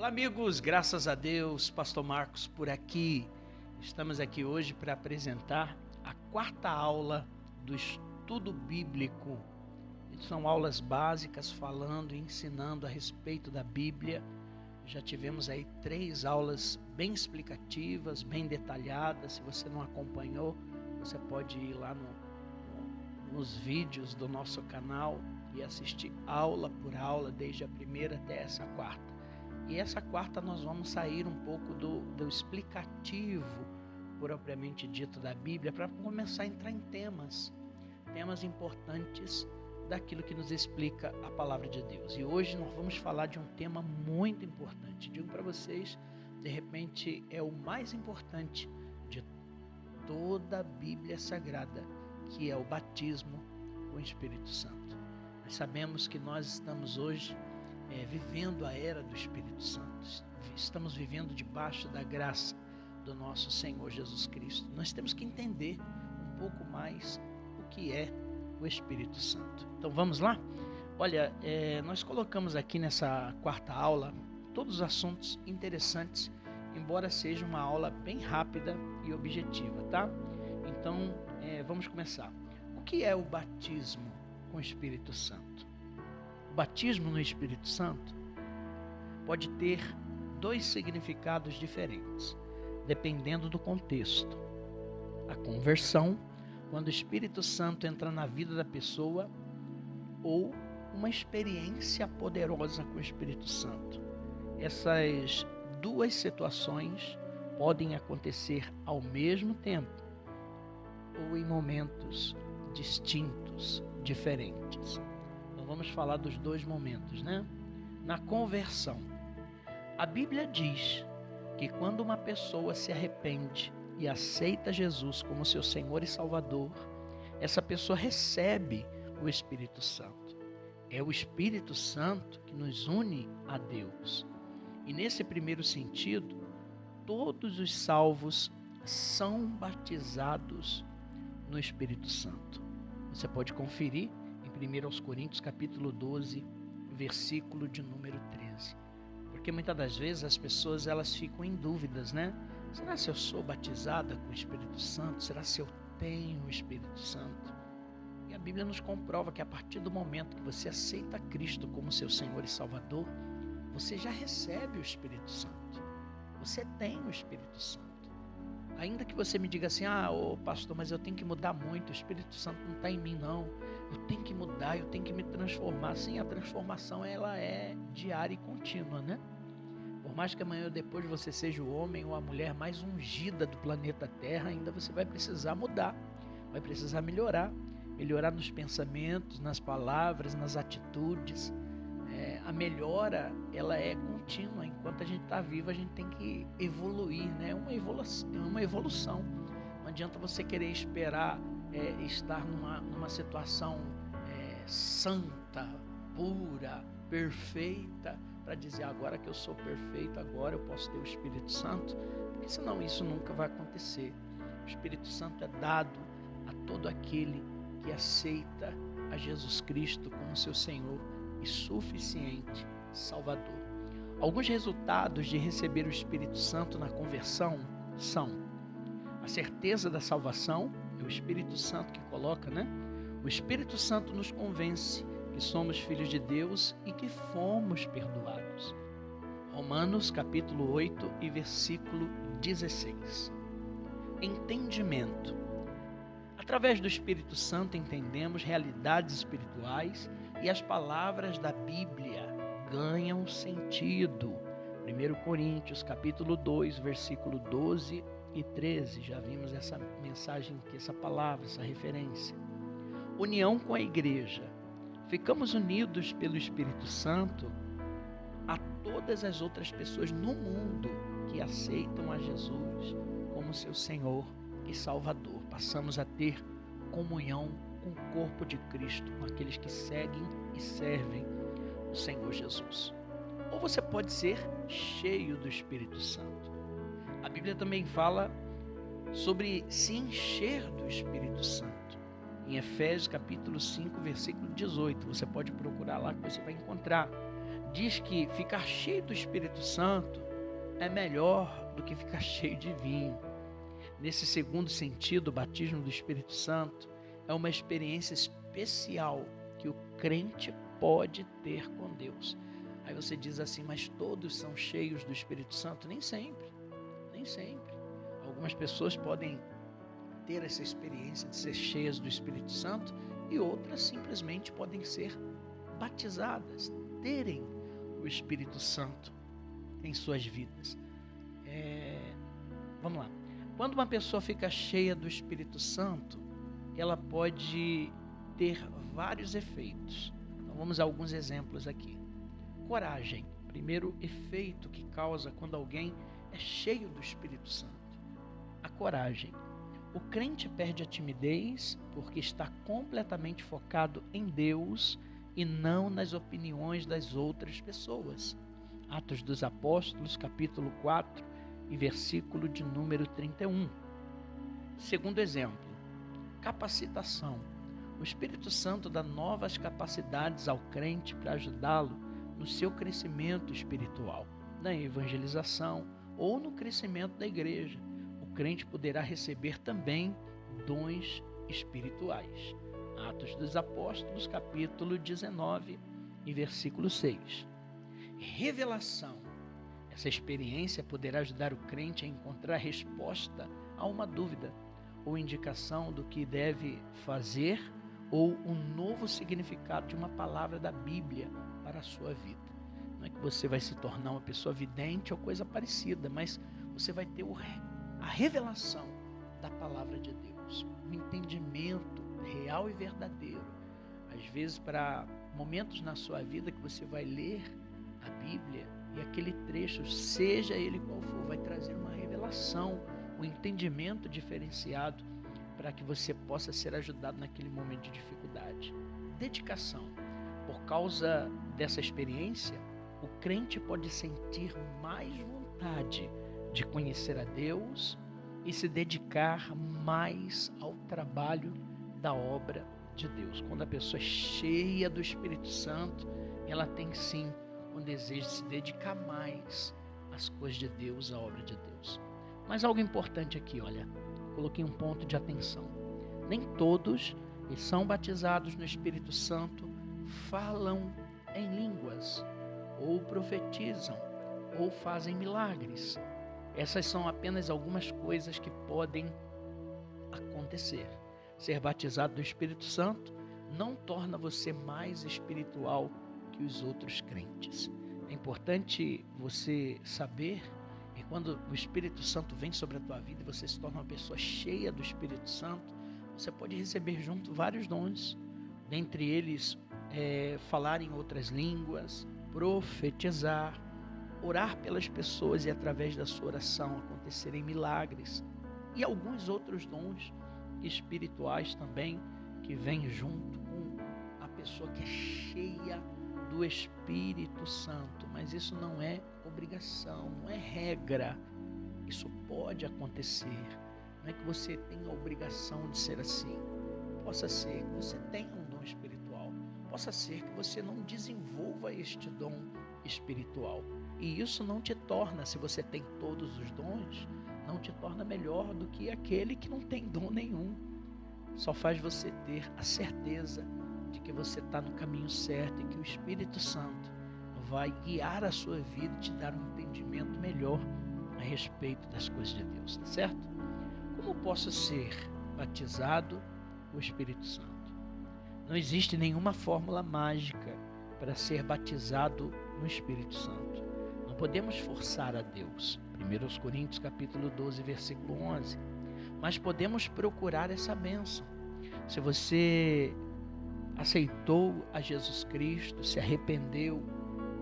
Olá, amigos, graças a Deus, Pastor Marcos por aqui. Estamos aqui hoje para apresentar a quarta aula do estudo bíblico. São aulas básicas falando e ensinando a respeito da Bíblia. Já tivemos aí 3 aulas bem explicativas, bem detalhadas. Se você não acompanhou, você pode ir lá nos vídeos do nosso canal e assistir aula por aula, desde a primeira até essa quarta. E essa quarta nós vamos sair um pouco do explicativo propriamente dito da Bíblia, para começar a entrar em temas importantes daquilo que nos explica a palavra de Deus. E hoje nós vamos falar de um tema muito importante. Digo para vocês, de repente é o mais importante de toda a Bíblia Sagrada, que é o batismo com o Espírito Santo. Nós sabemos que nós estamos hoje vivendo a era do Espírito Santo. Estamos vivendo debaixo da graça do nosso Senhor Jesus Cristo. Nós temos que entender um pouco mais o que é o Espírito Santo. Então vamos lá? Olha, nós colocamos aqui nessa quarta aula todos os assuntos interessantes, embora seja uma aula bem rápida e objetiva, tá? Então vamos começar. O que é o batismo com o Espírito Santo? O batismo no Espírito Santo pode ter 2 significados diferentes, dependendo do contexto. A conversão, quando o Espírito Santo entra na vida da pessoa, ou uma experiência poderosa com o Espírito Santo. Essas 2 situações podem acontecer ao mesmo tempo ou em momentos distintos, diferentes. Então vamos falar dos 2 momentos, né? Na conversão, a Bíblia diz que quando uma pessoa se arrepende e aceita Jesus como seu Senhor e Salvador, essa pessoa recebe o Espírito Santo. É o Espírito Santo que nos une a Deus. E nesse primeiro sentido, todos os salvos são batizados no Espírito Santo. Você pode conferir em 1 Coríntios capítulo 12, versículo de número 13. Porque muitas das vezes as pessoas elas ficam em dúvidas, né? Será se eu sou batizada com o Espírito Santo? Será se eu tenho o Espírito Santo? E a Bíblia nos comprova que a partir do momento que você aceita Cristo como seu Senhor e Salvador, você já recebe o Espírito Santo. Você tem o Espírito Santo. Ainda que você me diga assim, pastor, mas eu tenho que mudar muito, o Espírito Santo não está em mim não. Eu tenho que mudar, eu tenho que me transformar. Sim, a transformação ela é diária e contínua, né? Por mais que amanhã ou depois você seja o homem ou a mulher mais ungida do planeta Terra, ainda você vai precisar mudar, vai precisar melhorar nos pensamentos, nas palavras, nas atitudes. A melhora, ela é contínua. Enquanto a gente está vivo, a gente tem que evoluir, né? É uma evolução. Não adianta você querer esperar estar numa situação santa, pura, perfeita, para dizer agora que eu sou perfeito, agora eu posso ter o Espírito Santo, porque senão isso nunca vai acontecer. O Espírito Santo é dado a todo aquele que aceita a Jesus Cristo como seu Senhor e suficiente Salvador. Alguns resultados de receber o Espírito Santo na conversão são a certeza da salvação, é o Espírito Santo que coloca, né? O Espírito Santo nos convence que somos filhos de Deus e que fomos perdoados. Romanos capítulo 8 e versículo 16. Entendimento. Através do Espírito Santo entendemos realidades espirituais e as palavras da Bíblia ganham sentido. 1 Coríntios capítulo 2, versículo 12 e 13. Já vimos essa mensagem aqui, essa palavra, essa referência. União com a igreja. Ficamos unidos pelo Espírito Santo a todas as outras pessoas no mundo que aceitam a Jesus como seu Senhor e Salvador. Passamos a ter comunhão com o corpo de Cristo, com aqueles que seguem e servem o Senhor Jesus. Ou você pode ser cheio do Espírito Santo. A Bíblia também fala sobre se encher do Espírito Santo. Em Efésios capítulo 5, versículo 18, você pode procurar lá que você vai encontrar. diz que ficar cheio do Espírito Santo é melhor do que ficar cheio de vinho. Nesse segundo sentido, o batismo do Espírito Santo é uma experiência especial que o crente pode ter com Deus. Aí você diz assim, mas todos são cheios do Espírito Santo? Nem sempre, nem sempre. Algumas pessoas podem ter essa experiência de ser cheias do Espírito Santo e outras simplesmente podem ser batizadas, terem o Espírito Santo em suas vidas. Vamos lá. Quando uma pessoa fica cheia do Espírito Santo, ela pode ter vários efeitos. Então vamos a alguns exemplos aqui. Coragem, primeiro efeito que causa quando alguém é cheio do Espírito Santo. A coragem. O crente perde a timidez porque está completamente focado em Deus e não nas opiniões das outras pessoas. Atos dos Apóstolos, capítulo 4 e versículo de número 31. Segundo exemplo, capacitação. O Espírito Santo dá novas capacidades ao crente para ajudá-lo no seu crescimento espiritual, na evangelização ou no crescimento da igreja. O crente poderá receber também dons espirituais. Atos dos Apóstolos, capítulo 19 e versículo 6. Revelação. Essa experiência poderá ajudar o crente a encontrar resposta a uma dúvida ou indicação do que deve fazer ou um novo significado de uma palavra da Bíblia para a sua vida. Não é que você vai se tornar uma pessoa vidente ou coisa parecida, mas você vai ter a revelação da palavra de Deus, um entendimento real e verdadeiro. Às vezes, para momentos na sua vida que você vai ler a Bíblia e aquele trecho, seja ele qual for, vai trazer uma revelação, um entendimento diferenciado para que você possa ser ajudado naquele momento de dificuldade. Dedicação. Por causa dessa experiência, o crente pode sentir mais vontade de conhecer a Deus e se dedicar mais ao trabalho da obra de Deus. Quando a pessoa é cheia do Espírito Santo, ela tem sim um desejo de se dedicar mais às coisas de Deus, à obra de Deus. Mas algo importante aqui, olha, coloquei um ponto de atenção. Nem todos que são batizados no Espírito Santo falam em línguas, ou profetizam, ou fazem milagres. Essas são apenas algumas coisas que podem acontecer. Ser batizado do Espírito Santo não torna você mais espiritual que os outros crentes. É importante você saber que quando o Espírito Santo vem sobre a tua vida e você se torna uma pessoa cheia do Espírito Santo, você pode receber junto vários dons, dentre eles falar em outras línguas, profetizar, orar pelas pessoas e através da sua oração acontecerem milagres e alguns outros dons espirituais também que vêm junto com a pessoa que é cheia do Espírito Santo. Mas isso não é obrigação, não é regra. Isso pode acontecer. Não é que você tenha a obrigação de ser assim. Possa ser que você tenha um dom espiritual. Possa ser que você não desenvolva este dom espiritual. E isso não te torna, se você tem todos os dons, não te torna melhor do que aquele que não tem dom nenhum. Só faz você ter a certeza de que você está no caminho certo e que o Espírito Santo vai guiar a sua vida e te dar um entendimento melhor a respeito das coisas de Deus, tá certo? Como posso ser batizado com o Espírito Santo? Não existe nenhuma fórmula mágica para ser batizado no Espírito Santo. Não podemos forçar a Deus. 1 Coríntios capítulo 12, versículo 11. Mas podemos procurar essa bênção. Se você aceitou a Jesus Cristo, se arrependeu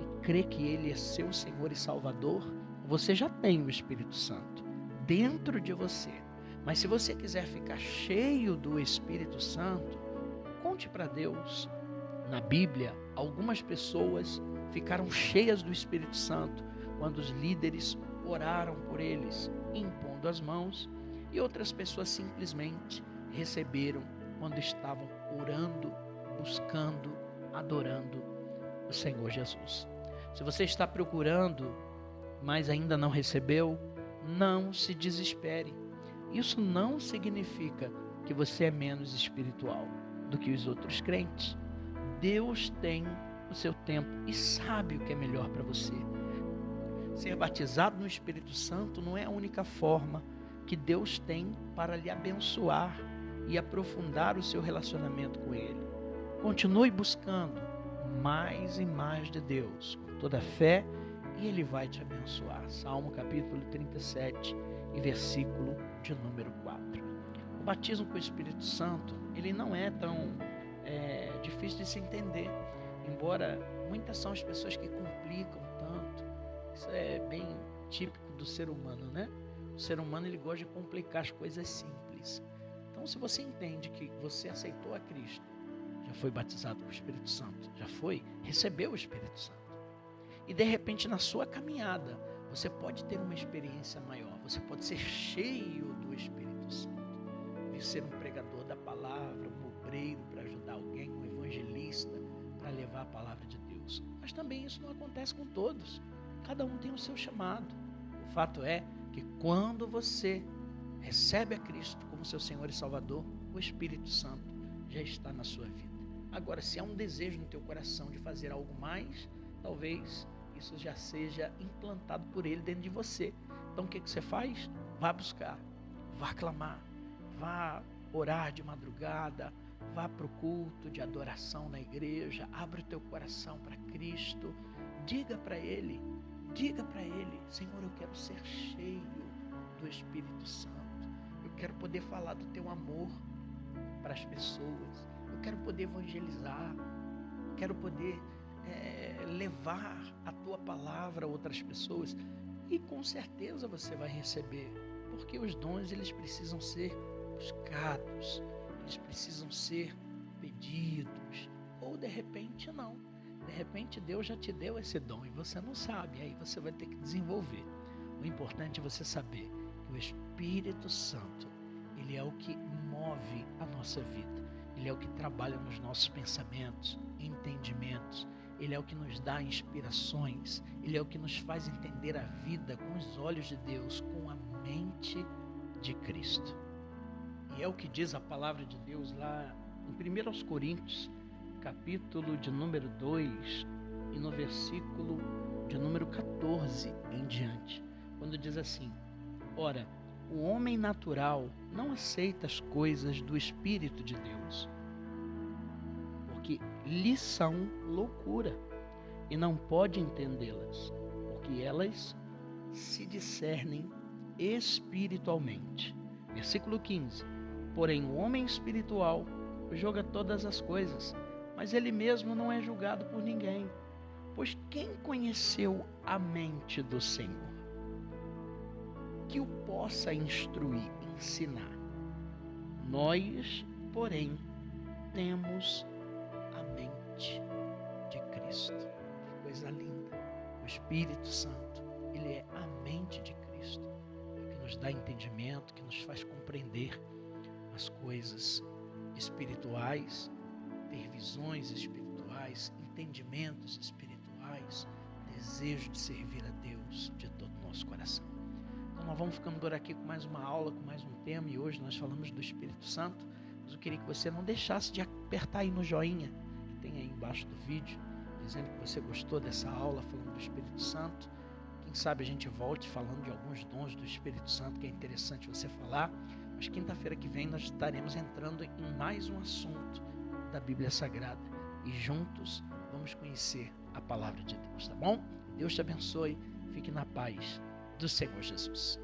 e crê que Ele é seu Senhor e Salvador, você já tem o Espírito Santo dentro de você. Mas se você quiser ficar cheio do Espírito Santo, conte para Deus. Na Bíblia, algumas pessoas ficaram cheias do Espírito Santo quando os líderes oraram por eles, impondo as mãos, e outras pessoas simplesmente receberam quando estavam orando, buscando, adorando o Senhor Jesus. Se você está procurando, mas ainda não recebeu, não se desespere. Isso não significa que você é menos espiritual do que os outros crentes. Deus tem o seu tempo e sabe o que é melhor para você. Ser batizado no Espírito Santo não é a única forma que Deus tem para lhe abençoar e aprofundar o seu relacionamento com Ele. Continue buscando mais e mais de Deus, com toda a fé, e Ele vai te abençoar. Salmo capítulo 37 e versículo de número 4. O batismo com o Espírito Santo, ele não é tão difícil de se entender, embora muitas são as pessoas que complicam tanto. Isso é bem típico do ser humano, né? O ser humano, ele gosta de complicar as coisas simples. Então, se você entende que você aceitou a Cristo, já foi batizado com o Espírito Santo, já foi, recebeu o Espírito Santo, e de repente na sua caminhada, você pode ter uma experiência maior, você pode ser cheio do Espírito Santo, de ser um pregador da palavra, um obreiro para ajudar alguém, um evangelista para levar a palavra de Deus. Mas também isso não acontece com todos, cada um tem o seu chamado. O fato é que quando você recebe a Cristo como seu Senhor e Salvador, o Espírito Santo já está na sua vida. Agora, se há um desejo no teu coração de fazer algo mais, talvez isso já seja implantado por Ele dentro de você. Então o que você faz? Vá buscar, vá clamar, vá orar de madrugada, vá para o culto de adoração na igreja, abre o teu coração para Cristo, diga para Ele, Senhor, eu quero ser cheio do Espírito Santo, eu quero poder falar do teu amor para as pessoas, eu quero poder evangelizar, quero poder levar a tua palavra a outras pessoas, e com certeza você vai receber, porque os dons, eles precisam ser buscados, eles precisam ser pedidos, ou de repente não, de repente Deus já te deu esse dom e você não sabe, aí você vai ter que desenvolver. O importante é você saber que o Espírito Santo, ele é o que move a nossa vida, ele é o que trabalha nos nossos pensamentos, entendimentos, ele é o que nos dá inspirações, ele é o que nos faz entender a vida com os olhos de Deus, com a mente de Cristo. E é o que diz a palavra de Deus lá em 1 Coríntios, capítulo de número 2, e no versículo de número 14 em diante, quando diz assim: ora, o homem natural não aceita as coisas do Espírito de Deus, porque lhe são loucura, e não pode entendê-las, porque elas se discernem espiritualmente. Versículo 15: porém o homem espiritual julga todas as coisas, mas ele mesmo não é julgado por ninguém. Pois quem conheceu a mente do Senhor, que o possa instruir, ensinar? Nós, porém, temos a mente de Cristo. Que coisa linda! O Espírito Santo, ele é a mente de Cristo, é o que nos dá entendimento, que nos faz compreender as coisas espirituais, ter visões espirituais, entendimentos espirituais, desejo de servir a Deus de todo o nosso coração. Então nós vamos ficando por aqui com mais uma aula, com mais um tema, e hoje nós falamos do Espírito Santo, mas eu queria que você não deixasse de apertar aí no joinha, que tem aí embaixo do vídeo, dizendo que você gostou dessa aula, falando do Espírito Santo. Quem sabe a gente volte falando de alguns dons do Espírito Santo, que é interessante você falar, mas quinta-feira que vem nós estaremos entrando em mais um assunto da Bíblia Sagrada, e juntos vamos conhecer a palavra de Deus, tá bom? Deus te abençoe, fique na paz do Senhor Jesus.